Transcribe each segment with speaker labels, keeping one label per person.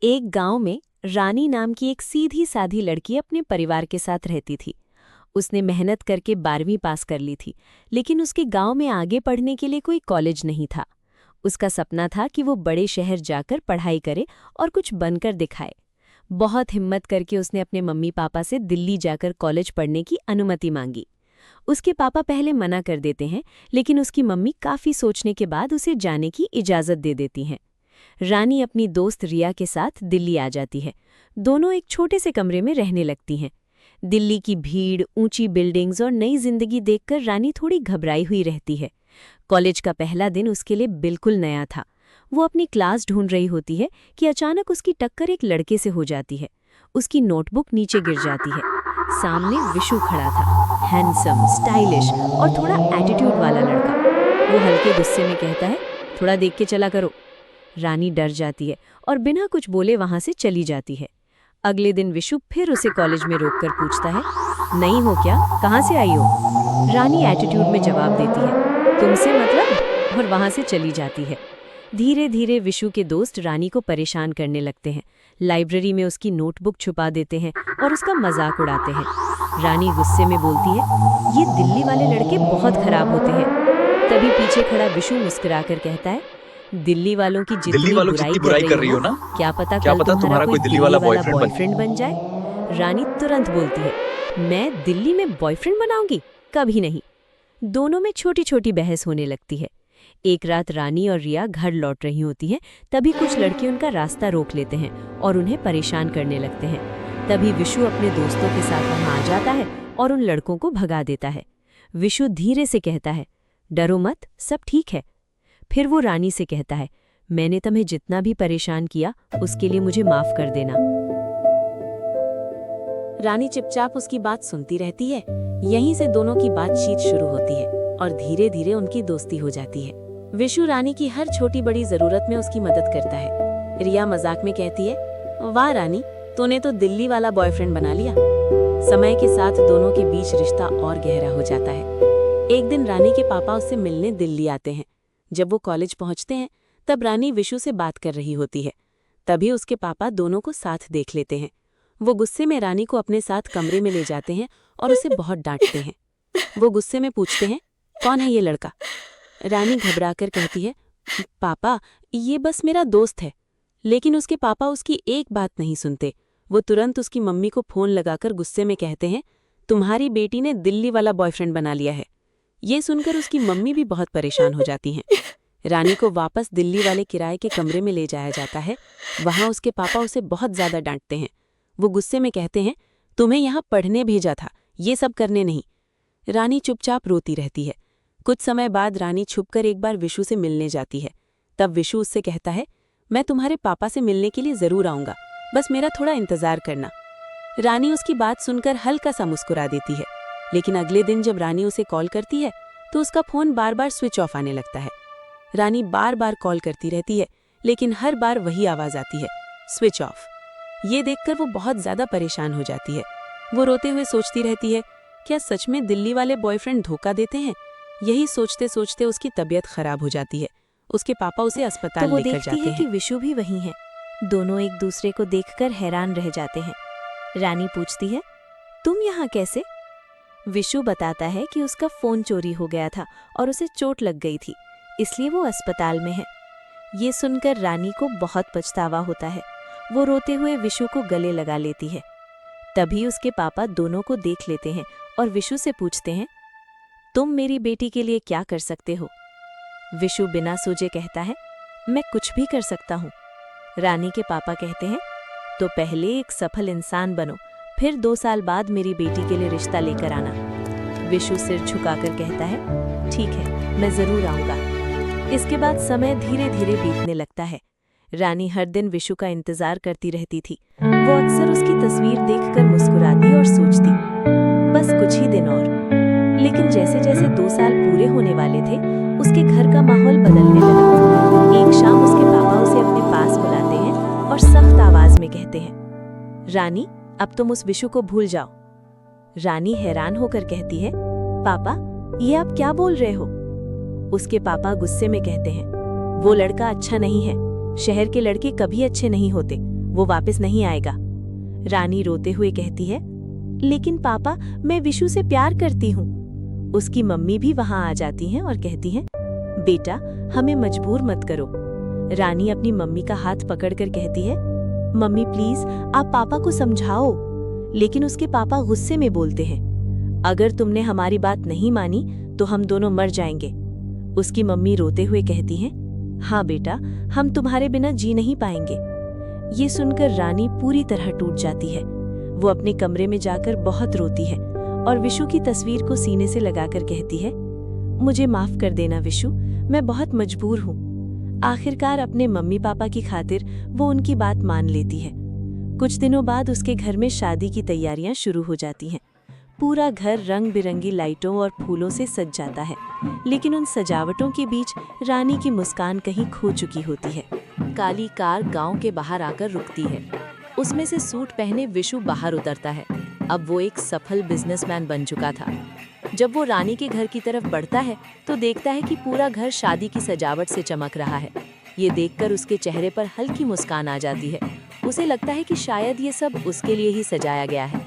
Speaker 1: एक गांव में रानी नाम की एक सीधी साधी लड़की अपने परिवार के साथ रहती थी। उसने मेहनत करके 12वीं पास कर ली थी, लेकिन उसके गांव में आगे पढ़ने के लिए कोई कॉलेज नहीं था। उसका सपना था कि वो बड़े शहर जाकर पढ़ाई करे और कुछ बनकर दिखाए। बहुत हिम्मत करके उसने अपने मम्मी पापा से दिल्ली जाकर कॉलेज पढ़ने की अनुमति मांगी। उसके पापा पहले मना कर देते हैं, लेकिन उसकी मम्मी काफ़ी सोचने के बाद उसे जाने की इजाज़त दे देती हैं। रानी अपनी दोस्त रिया के साथ दिल्ली आ जाती है। दोनों एक छोटे से कमरे में रहने लगती हैं। दिल्ली की भीड़, ऊंची बिल्डिंग्स और नई जिंदगी देखकर रानी थोड़ी घबराई हुई रहती है। कॉलेज का पहला दिन उसके लिए बिल्कुल नया था। वो अपनी क्लास ढूंढ रही होती है कि अचानक उसकी टक्कर एक लड़के से हो जाती है। उसकी नोटबुक नीचे गिर जाती है। सामने विशु खड़ा था, हैंडसम, स्टाइलिश और थोड़ा एटीट्यूड वाला लड़का। वो हल्के गुस्से में कहता है, थोड़ा देख के चला करो। रानी डर जाती है और बिना कुछ बोले वहां से चली जाती है। अगले दिन विशु फिर उसे कॉलेज में रोककर पूछता है, नहीं हो क्या, कहाँ से आई हो? रानी एटीट्यूड में जवाब देती है, तुमसे मतलब, और वहां से चली जाती है। धीरे धीरे विशु के दोस्त रानी को परेशान करने लगते हैं। लाइब्रेरी में उसकी नोटबुक छुपा देते हैं और उसका मजाक उड़ाते हैं। रानी गुस्से में बोलती है, ये दिल्ली वाले लड़के बहुत खराब होते हैं। तभी पीछे खड़ा विशु मुस्कुराकर कहता है, दिल्ली वालों की
Speaker 2: दिल्ली
Speaker 1: जितनी
Speaker 2: वालों की
Speaker 1: बुराई
Speaker 2: जितनी
Speaker 1: कर
Speaker 2: बुराई
Speaker 1: रही
Speaker 2: कर
Speaker 1: हो
Speaker 2: रही
Speaker 1: ना,
Speaker 2: हो ना,
Speaker 1: क्या पता
Speaker 2: क्या
Speaker 1: कल
Speaker 2: पता
Speaker 1: तुम्हारा कोई दिल्ली वाला
Speaker 2: बॉयफ्रेंड
Speaker 1: बॉयफ्रेंड बन जाए। रानी तुरंत बोलती है, मैं दिल्ली में बॉयफ्रेंड बनाऊंगी? कभी नहीं। दोनों में छोटी छोटी बहस होने लगती है। एक रात रानी और रिया घर लौट रही होती हैं, तभी कुछ लड़के उनका रास्ता रोक लेते हैं और उन्हें परेशान करने लगते हैं। तभी विशु अपने दोस्तों के साथ वहां आ जाता है और उन लड़कों को भगा देता है। विशु धीरे से कहता है, डरो मत, सब ठीक है। फिर वो रानी से कहता है, मैंने तुम्हें जितना भी परेशान किया उसके लिए मुझे माफ कर देना। रानी चुपचाप उसकी बात सुनती रहती है। यहीं से दोनों की बातचीत शुरू होती है और धीरे धीरे उनकी दोस्ती हो जाती है। विशु रानी की हर छोटी बड़ी जरूरत में उसकी मदद करता है। रिया मजाक में कहती है, वाह रानी, तूने तो दिल्ली वाला बॉयफ्रेंड बना लिया। समय के साथ दोनों के बीच रिश्ता और गहरा हो जाता है। एक दिन रानी के पापा उससे मिलने दिल्ली आते हैं। जब वो कॉलेज पहुंचते हैं तब रानी विशु से बात कर रही होती है। तभी उसके पापा दोनों को साथ देख लेते हैं। वो गुस्से में रानी को अपने साथ कमरे में ले जाते हैं और उसे बहुत डांटते हैं। वो गुस्से में पूछते हैं, कौन है ये लड़का? रानी घबराकर कहती है, पापा, ये बस मेरा दोस्त है। लेकिन उसके पापा उसकी एक बात नहीं सुनते। वो तुरंत उसकी मम्मी को फोन लगाकर गुस्से में कहते हैं, तुम्हारी बेटी ने दिल्ली वाला बॉयफ्रेंड बना लिया है। ये सुनकर उसकी मम्मी भी बहुत परेशान हो जाती हैं। रानी को वापस दिल्ली वाले किराए के कमरे में ले जाया जाता है। वहां उसके पापा उसे बहुत ज्यादा डांटते हैं। वो गुस्से में कहते हैं, तुम्हें यहाँ पढ़ने भेजा था, ये सब करने नहीं। रानी चुपचाप रोती रहती है। कुछ समय बाद रानी छुपकर एक बार विशु से मिलने जाती है। तब विशु उससे कहता है, मैं तुम्हारे पापा से मिलने के लिए जरूर आऊंगा, बस मेरा थोड़ा इंतजार करना। रानी उसकी बात सुनकर हल्का सा मुस्कुरा देती है। लेकिन अगले दिन जब रानी उसे कॉल करती है तो उसका फोन बार बार स्विच ऑफ आने लगता है। रानी बार बार कॉल करती रहती है, लेकिन हर बार वही आवाज आती है, स्विच ऑफ। ये देखकर वो बहुत ज्यादा परेशान हो जाती है। वो रोते हुए सोचती रहती है, क्या सच में दिल्ली वाले बॉयफ्रेंड धोखा देते हैं? यही सोचते सोचते उसकी तबीयत खराब हो जाती है। उसके पापा उसे अस्पताल लेकर जाते हैं। कि विशु भी वहीं है। दोनों एक दूसरे को देखकर हैरान रह जाते हैं। रानी पूछती है, तुम यहाँ कैसे? विशु बताता है कि उसका फोन चोरी हो गया था और उसे चोट लग गई थी, इसलिए वो अस्पताल में है। ये सुनकर रानी को बहुत पछतावा होता है। वो रोते हुए विशु को गले लगा लेती है। तभी उसके पापा दोनों को देख लेते हैं और विशु से पूछते हैं, तुम मेरी बेटी के लिए क्या कर सकते हो? विशु बिना सोचे कहता है, मैं कुछ भी कर सकता हूँ। रानी के पापा कहते हैं, तो पहले एक सफल इंसान बनो, फिर 2 साल बाद मेरी बेटी के लिए रिश्ता लेकर आना। विशु सिर झुकाकर कहता है, ठीक है, मैं जरूर आऊंगा। इसके बाद समय धीरे धीरे बीतने लगता है। रानी हर दिन विशु का इंतजार करती रहती थी। वो अक्सर उसकी तस्वीर देखकर मुस्कुराती और सोचती, बस कुछ ही दिन और। लेकिन जैसे जैसे 2 साल पूरे होने वाले थे, उसके घर का माहौल बदलने लगा। एक शाम उसके पापा उसे अपने पास बुलाते हैं और सख्त आवाज में कहते हैं, रानी, अब तुम उस विशु को भूल जाओ। रानी हैरान होकर कहती है, पापा, ये आप क्या बोल रहे हो? उसके पापा गुस्से में कहते हैं, वो लड़का अच्छा नहीं है। शहर के लड़के कभी अच्छे नहीं होते, वो वापस नहीं आएगा। रानी रोते हुए कहती है, लेकिन पापा, मैं विशु से प्यार करती हूँ। उसकी मम्मी भी वहां आ जाती हैं और कहती हैं, बेटा, हमें मजबूर मत करो। रानी अपनी मम्मी का हाथ पकड़कर कहती है, मम्मी प्लीज, आप पापा को समझाओ। लेकिन उसके पापा गुस्से में बोलते हैं, अगर तुमने हमारी बात नहीं मानी तो हम दोनों मर जाएंगे। उसकी मम्मी रोते हुए कहती हैं, हाँ बेटा, हम तुम्हारे बिना जी नहीं पाएंगे। ये सुनकर रानी पूरी तरह टूट जाती है। वो अपने कमरे में जाकर बहुत रोती है और विशु की तस्वीर को सीने से लगाकर कहती है, मुझे माफ कर देना विशु, मैं बहुत मजबूर हूँ। आखिरकार अपने मम्मी पापा की खातिर वो उनकी बात मान लेती है। कुछ दिनों बाद उसके घर में शादी की तैयारियां शुरू हो जाती हैं। पूरा घर रंग बिरंगी लाइटों और फूलों से सज जाता है, लेकिन उन सजावटों के बीच रानी की मुस्कान कहीं खो चुकी होती है। काली कार गांव के बाहर आकर रुकती है। उसमें से सूट पहने विशु बाहर उतरता है। अब वो एक सफल बिजनेसमैन बन चुका था। जब वो रानी के घर की तरफ बढ़ता है तो देखता है कि पूरा घर शादी की सजावट से चमक रहा है। ये देखकर उसके चेहरे पर हल्की मुस्कान आ जाती है। उसे लगता है कि शायद ये सब उसके लिए ही सजाया गया है।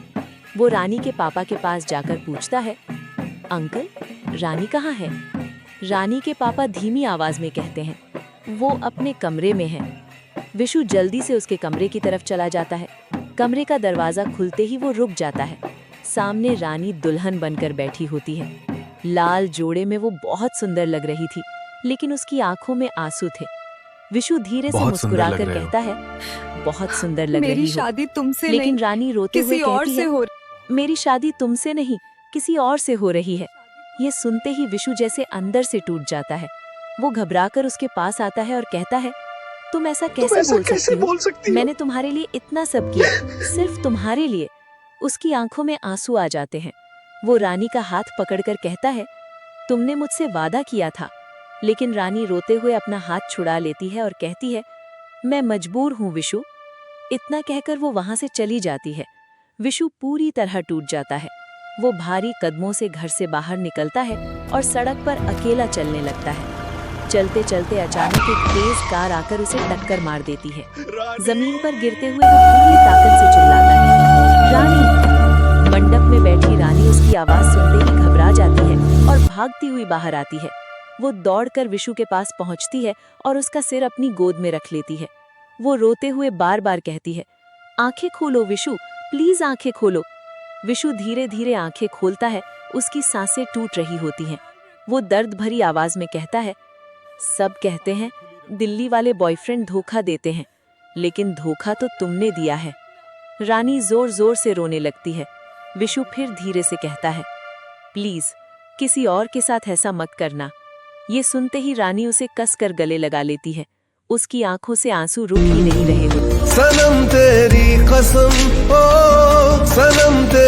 Speaker 1: वो रानी के पापा के पास जाकर पूछता है, अंकल, रानी कहाँ है? रानी के पापा धीमी आवाज में कहते हैं, वो अपने कमरे में है। विशु जल्दी से उसके कमरे की तरफ चला जाता है। कमरे का दरवाजा खुलते ही वो रुक जाता है। सामने रानी दुल्हन बनकर बैठी होती है। लाल जोड़े में वो बहुत सुंदर लग रही थी, लेकिन उसकी आंखों में आंसू थे। विशु धीरे से मुस्कुराकर कहता है, बहुत सुंदर लग रही हो।
Speaker 2: मेरी शादी तुमसे
Speaker 1: लेकिन
Speaker 2: नहीं,
Speaker 1: रानी रोते हुए
Speaker 2: किसी और
Speaker 1: कहती
Speaker 2: से
Speaker 1: है,
Speaker 2: हो।
Speaker 1: मेरी शादी तुमसे नहीं, किसी और से हो रही है। ये सुनते ही विशु जैसे अंदर से टूट जाता है। वो घबराकर उसके पास आता है और कहता है, तुम ऐसा कैसे बोल सकती हो? मैंने तुम्हारे लिए इतना सब किया, सिर्फ तुम्हारे लिए। उसकी आंखों में आंसू आ जाते हैं। वो रानी का हाथ पकड़कर कहता है, तुमने मुझसे वादा किया था। लेकिन रानी रोते हुए अपना हाथ छुड़ा लेती है और कहती है, मैं मजबूर हूँ विशु। इतना कहकर वो वहां से चली जाती है। विशु पूरी तरह टूट जाता है। वो भारी कदमों से घर से बाहर निकलता है और सड़क पर अकेला चलने लगता है। चलते चलते अचानक एक तेज कार आकर उसे टक्कर मार देती है। जमीन पर गिरते हुए वो पूरी ताकत से चिल्लाता है, रानी! मंडप में बैठी रानी उसकी आवाज सुनते ही घबरा जाती है और भागती हुई बाहर आती है। वो दौड़कर विशु के पास पहुंचती है और उसका सिर अपनी गोद में रख लेती है। वो रोते हुए बार बार कहती है, आंखें खोलो विशु, प्लीज आंखें खोलो। विशु धीरे धीरे आंखें खोलता है। उसकी सांसें टूट रही होती हैं। वो दर्द भरी आवाज में कहता है, सब कहते हैं दिल्ली वाले बॉयफ्रेंड धोखा देते हैं, लेकिन धोखा तो तुमने दिया है। रानी जोर जोर से रोने लगती है। विशु फिर धीरे से कहता है, प्लीज किसी और के साथ ऐसा मत करना। ये सुनते ही रानी उसे कसकर गले लगा लेती है। उसकी आंखों से आंसू रुक ही नहीं रहे होते।
Speaker 3: सनम तेरी कसम, ओ सनम तेरी